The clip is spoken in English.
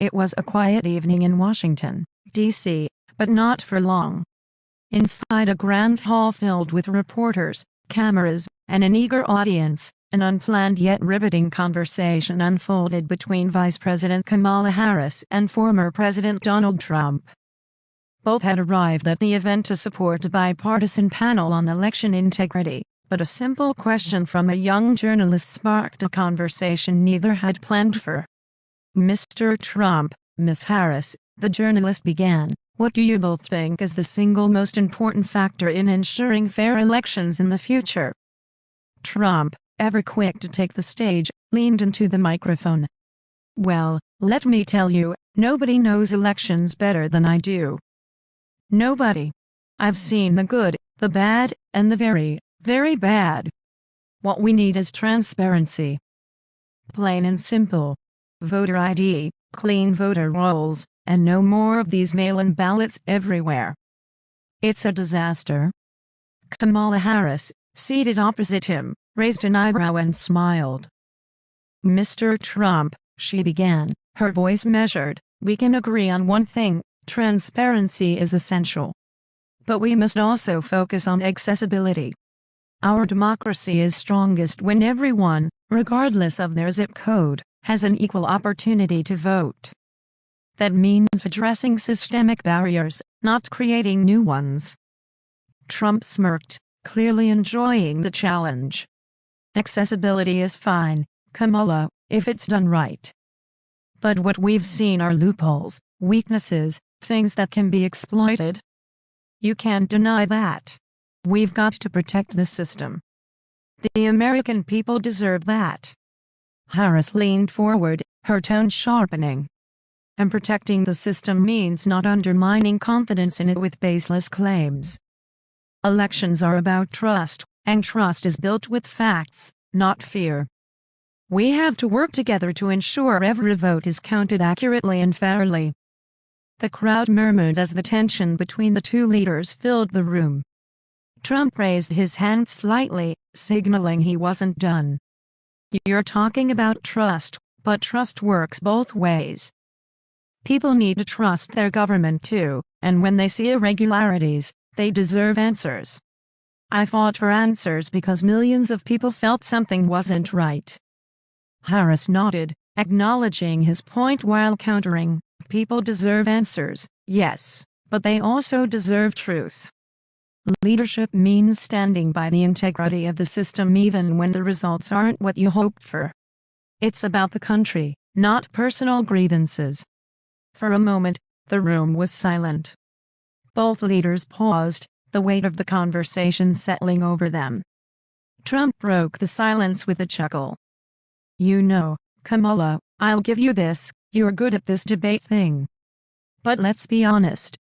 It was a quiet evening in Washington, D.C., but not for long. Inside a grand hall filled with reporters, cameras, and an eager audience, an unplanned yet riveting conversation unfolded between Vice President Kamala Harris and former President Donald Trump. Both had arrived at the event to support a bipartisan panel on election integrity, but a simple question from a young journalist sparked a conversation neither had planned for. "Mr. Trump, Ms. Harris," the journalist began, "what do you both think is the single most important factor in ensuring fair elections in the future?" Trump, ever quick to take the stage, leaned into the microphone. "Well, let me tell you, nobody knows elections better than I do. Nobody. I've seen the good, the bad, and the very, very bad. What we need is transparency. Plain and simple. Voter ID, clean voter rolls, and no more of these mail-in ballots everywhere. It's a disaster." Kamala Harris, seated opposite him, raised an eyebrow and smiled. "Mr. Trump," she began, her voice measured, "we can agree on one thing: transparency is essential. But we must also focus on accessibility. Our democracy is strongest when everyone, regardless of their zip code, has an equal opportunity to vote. That means addressing systemic barriers, not creating new ones." Trump smirked, clearly enjoying the challenge. "Accessibility is fine, Kamala, if it's done right. But what we've seen are loopholes, weaknesses, things that can be exploited. You can't deny that. We've got to protect the system. The American people deserve that." Harris leaned forward, her tone sharpening. "And protecting the system means not undermining confidence in it with baseless claims. Elections are about trust, and trust is built with facts, not fear. We have to work together to ensure every vote is counted accurately and fairly." The crowd murmured as the tension between the two leaders filled the room. Trump raised his hand slightly, signaling he wasn't done. "You're talking about trust, but trust works both ways. People need to trust their government too, and when they see irregularities, they deserve answers. I fought for answers because millions of people felt something wasn't right." Harris nodded, acknowledging his point while countering, "People deserve answers, yes, but they also deserve truth. Leadership means standing by the integrity of the system even when the results aren't what you hoped for. It's about the country, not personal grievances." For a moment, the room was silent. Both leaders paused, the weight of the conversation settling over them. Trump broke the silence with a chuckle. "You know, Kamala, I'll give you this, you're good at this debate thing. But let's be honest,